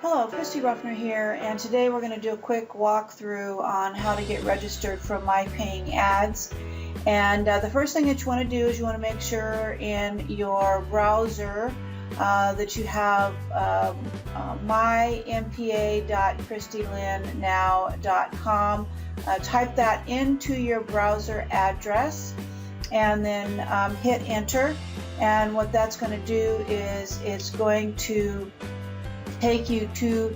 Hello, Christy Ruffner here, and today we're going to do a quick walkthrough on how to get registered for My Paying Ads. And the first thing that you want to do is you want to make sure in your browser that you have mympa.christylynnnow.com. Type that into your browser address and then hit enter. And what that's going to do is it's going to take you to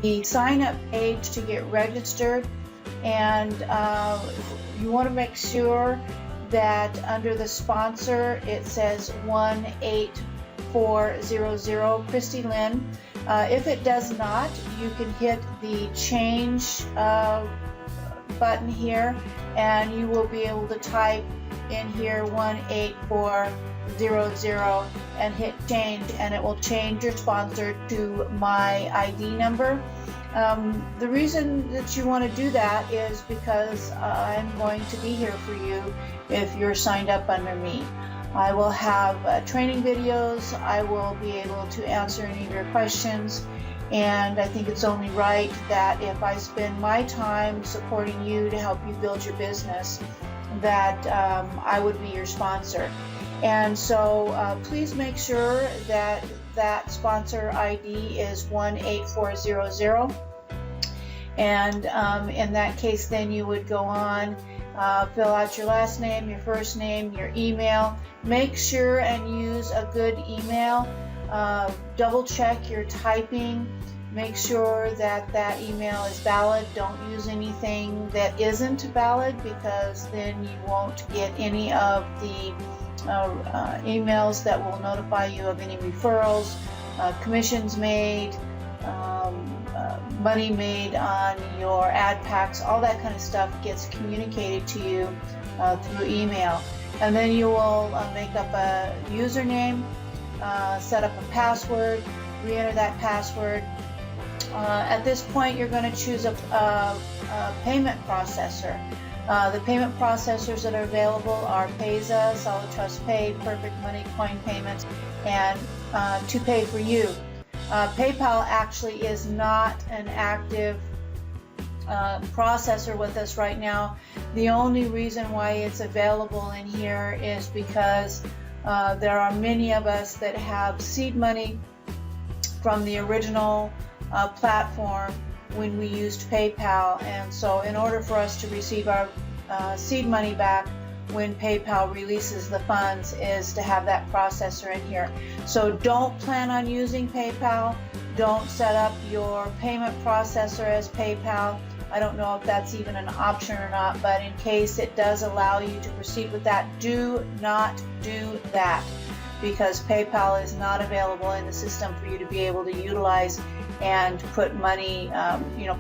the sign up page to get registered, and you want to make sure that under the sponsor it says 18400 Christy Lynn. If it does not, you can hit the change button here and you will be able to type in here 18400 and hit change, and it will change your sponsor to my ID number. The reason that you want to do that is because I'm going to be here for you if you're signed up under me. I will have training videos. I will be able to answer any of your questions, and I think it's only right that if I spend my time supporting you to help you build your business, that I would be your sponsor. And so please make sure that that sponsor ID is 18400. And in that case, then you would go on, fill out your last name, your first name, your email. Make sure and use a good email. Double check your typing. Make sure that that email is valid. Don't use anything that isn't valid, because then you won't get any of the emails that will notify you of any referrals, commissions made, money made on your ad packs. All that kind of stuff gets communicated to you through email. And then you will make up a username, set up a password, re-enter that password. At this point, you're going to choose a payment processor. The payment processors that are available are Payza, Solid Trust Pay, Perfect Money, Coin Payments, and To Pay For You. PayPal actually is not an active processor with us right now. The only reason why it's available in here is because there are many of us that have seed money from the original platform when we used PayPal, and so in order for us to receive our seed money back when PayPal releases the funds is to have that processor in here. So don't plan on using PayPal. Don't set up your payment processor as PayPal. I don't know if that's even an option or not, but in case it does allow you to proceed with that, do not do that, because PayPal is not available in the system for you to be able to utilize and put money,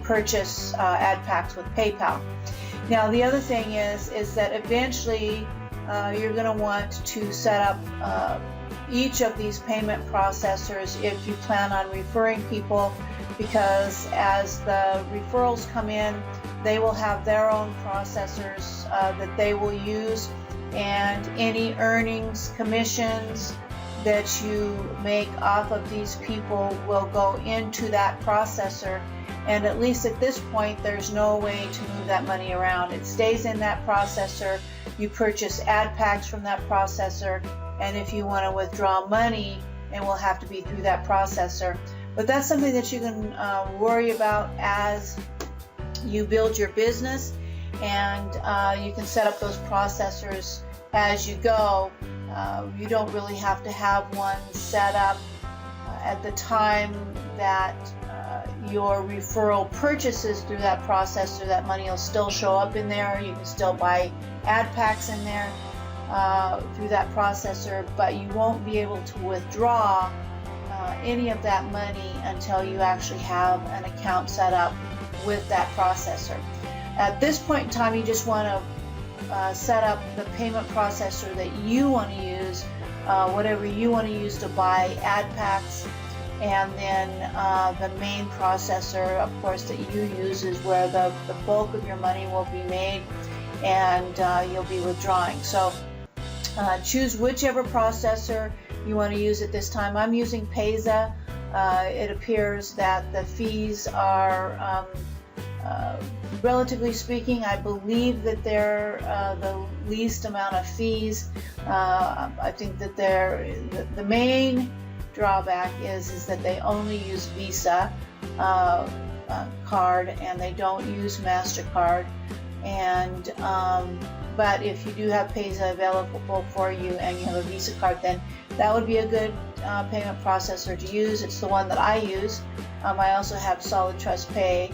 purchase ad packs with PayPal. Now, the other thing is that eventually you're going to want to set up each of these payment processors if you plan on referring people, because as the referrals come in, they will have their own processors that they will use, and any earnings, commissions that you make off of these people will go into that processor. And at least at this point, there's no way to move that money around. It stays in that processor. You purchase ad packs from that processor, and if you want to withdraw money, it will have to be through that processor. But that's something that you can worry about as you build your business, and you can set up those processors as you go. You don't really have to have one set up at the time that your referral purchases through that processor. That money will still show up in there. You can still buy ad packs in there through that processor, but you won't be able to withdraw any of that money until you actually have an account set up with that processor. At this point in time, you just want to set up the payment processor that you want to use, whatever you want to use to buy ad packs, and then the main processor, of course, that you use is where the bulk of your money will be made, and you'll be withdrawing. So choose whichever processor you want to use at this time. I'm using Payza. it appears that the fees are relatively speaking, I believe that they're the least amount of fees. I think that the main drawback is that they only use Visa card, and they don't use MasterCard. And but if you do have Payza available for you and you have a Visa card, then that would be a good payment processor to use. It's the one that I use. I also have Solid Trust Pay.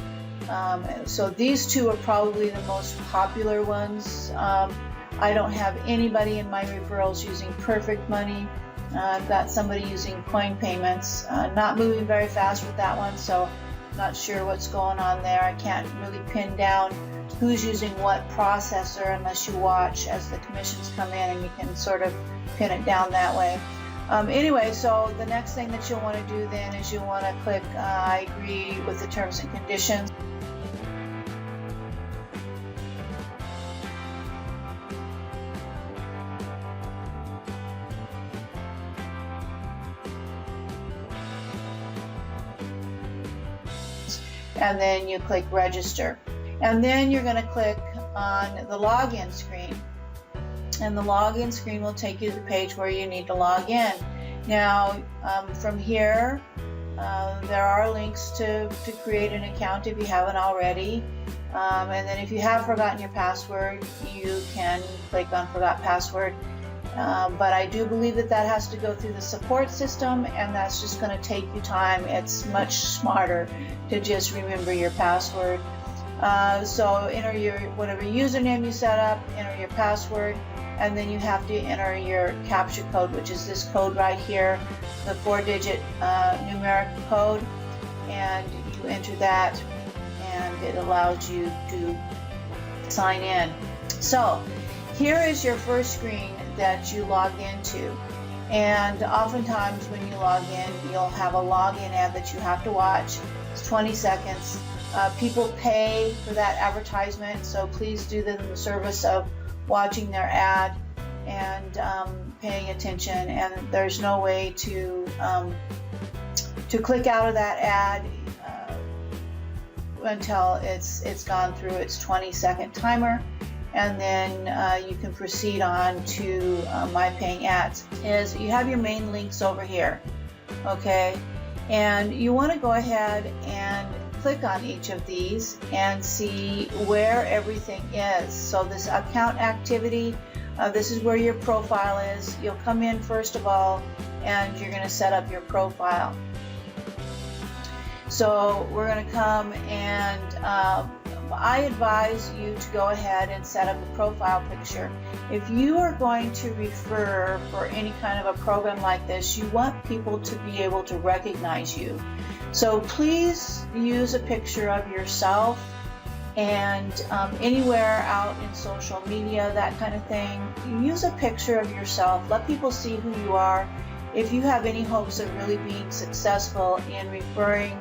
So these two are probably the most popular ones. I don't have anybody in my referrals using Perfect Money. I've got somebody using Coin Payments. Not moving very fast with that one, so not sure what's going on there. I can't really pin down who's using what processor unless you watch as the commissions come in, and you can sort of pin it down that way. Anyway, so the next thing that you'll want to do then is you'll want to click I agree with the terms and conditions. And then you click register. And then you're going to click on the login screen. And the login screen will take you to the page where you need to log in. Now, from here, there are links to create an account if you haven't already. And then if you have forgotten your password, you can click on Forgot Password. But I do believe that has to go through the support system, and that's just going to take you time. It's much smarter to just remember your password. So enter your whatever username you set up, enter your password, and then you have to enter your CAPTCHA code, which is this code right here, the 4-digit numeric code, and you enter that, and it allows you to sign in. So here is your first screen that you log into, and oftentimes when you log in, you'll have a login ad that you have to watch. It's 20 seconds. People pay for that advertisement, so please do them the service of watching their ad and paying attention. And there's no way to click out of that ad until it's gone through its 20-second timer, and then you can proceed on to My Paying Ads. You have your main links over here, okay? And you want to go ahead and click on each of these and see where everything is. So this account activity, this is where your profile is. You'll come in first of all, and you're going to set up your profile. So we're going to come and I advise you to go ahead and set up a profile picture. If you are going to refer for any kind of a program like this, you want people to be able to recognize you. So please use a picture of yourself, and anywhere out in social media, that kind of thing, use a picture of yourself. Let people see who you are. If you have any hopes of really being successful in referring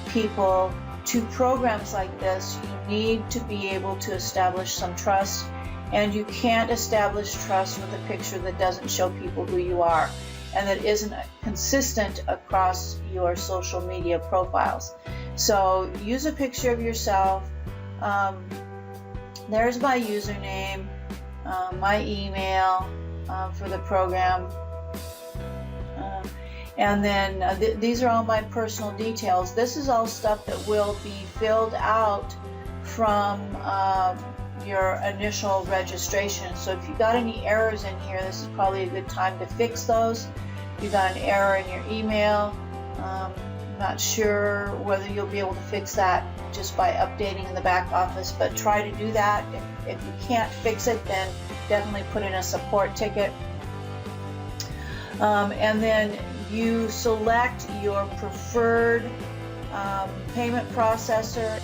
people to programs like this, you need to be able to establish some trust, and you can't establish trust with a picture that doesn't show people who you are and that isn't consistent across your social media profiles. So use a picture of yourself. There's my username, my email for the program. And then these are all my personal details. This is all stuff that will be filled out from your initial registration. So if you got any errors in here, this is probably a good time to fix those. If you got an error in your email, I'm not sure whether you'll be able to fix that just by updating in the back office, but try to do that. If you can't fix it, then definitely put in a support ticket. And then you select your preferred payment processor.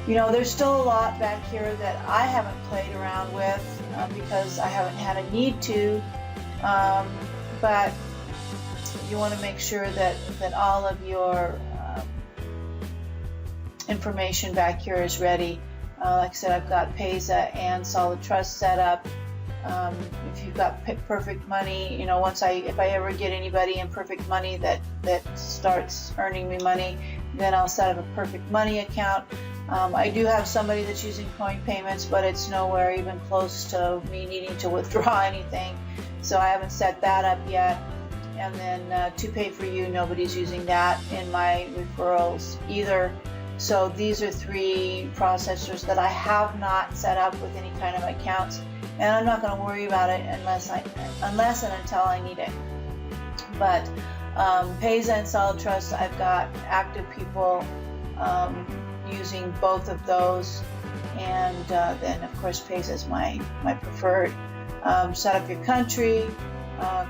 You know, there's still a lot back here that I haven't played around with because I haven't had a need to, but you want to make sure that all of your information back here is ready. Like I said, I've got Payza and Solid Trust set up. If you've got perfect money, you know, if I ever get anybody in perfect money that starts earning me money, then I'll set up a perfect money account. I do have somebody that's using coin payments, but it's nowhere even close to me needing to withdraw anything, so I haven't set that up yet. And then to pay for you, nobody's using that in my referrals either. So these are 3 processors that I have not set up with any kind of accounts, and I'm not going to worry about it unless and until I need it. But Payza and Solid Trust, I've got active people using both of those, and then of course Payza is my preferred. Set up your country,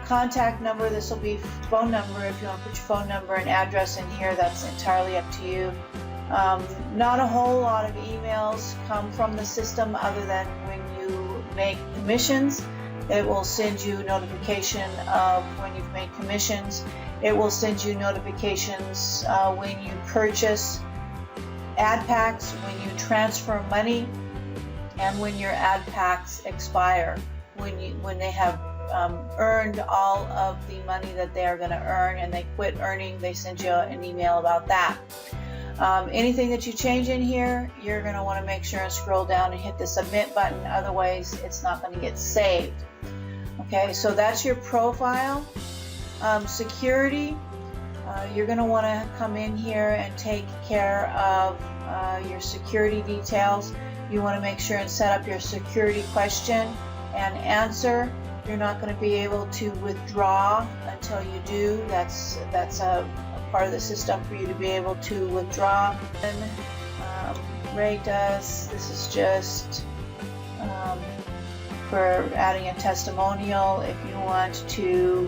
contact number. This will be phone number. If you want to put your phone number and address in here, that's entirely up to you. Not a whole lot of emails come from the system other than when you make commissions. It will send you notification of when you've made commissions. It will send you notifications when you purchase ad packs, when you transfer money, and when your ad packs expire. When they have earned all of the money that they are going to earn and they quit earning, they send you an email about that. Anything that you change in here, you're going to want to make sure and scroll down and hit the submit button, otherwise it's not going to get saved. Okay, so that's your profile. Security, you're going to want to come in here and take care of your security details. You want to make sure and set up your security question and answer. You're not going to be able to withdraw until you do. That's a part of the system for you to be able to withdraw. And Ray does, this is just for adding a testimonial. If you want to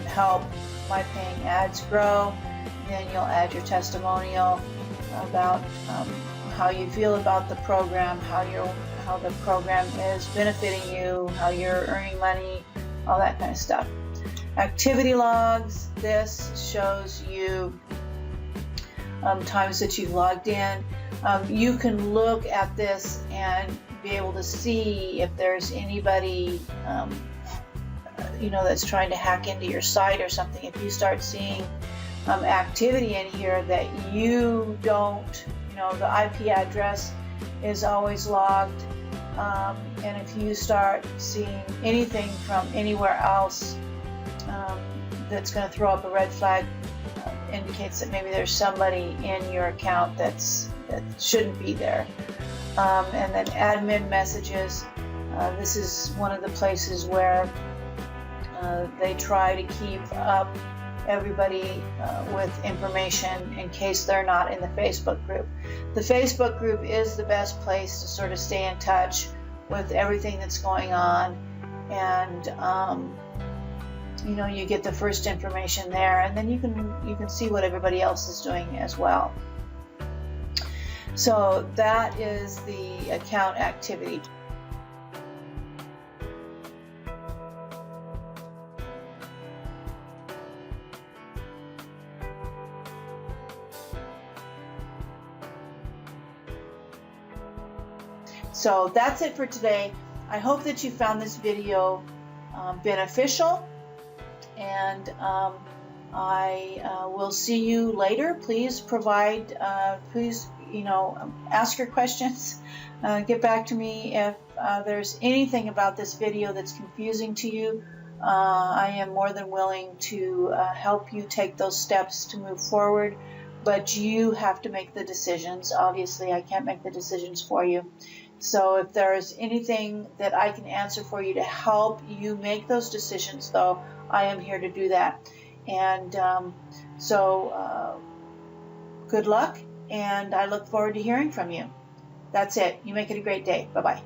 help My Paying Ads grow, then you'll add your testimonial about how you feel about the program, how the program is benefiting you, how you're earning money, all that kind of stuff. Activity logs, this shows you times that you've logged in. You can look at this and be able to see if there's anybody that's trying to hack into your site or something. If you start seeing activity in here that you don't, the IP address is always logged, and if you start seeing anything from anywhere else that's going to throw up a red flag, indicates that maybe there's somebody in your account that shouldn't be there. And then admin messages, this is one of the places where they try to keep up everybody with information in case they're not in the Facebook group. The Facebook group is the best place to sort of stay in touch with everything that's going on, and you get the first information there, and then you can see what everybody else is doing as well. So that is the account activity. So that's it for today. I hope that you found this video beneficial, and I will see you later. Please ask your questions. Get back to me if there's anything about this video that's confusing to you. I am more than willing to help you take those steps to move forward, but you have to make the decisions. Obviously, I can't make the decisions for you. So if there's anything that I can answer for you to help you make those decisions, though, I am here to do that. And good luck, and I look forward to hearing from you. That's it. You make it a great day. Bye-bye.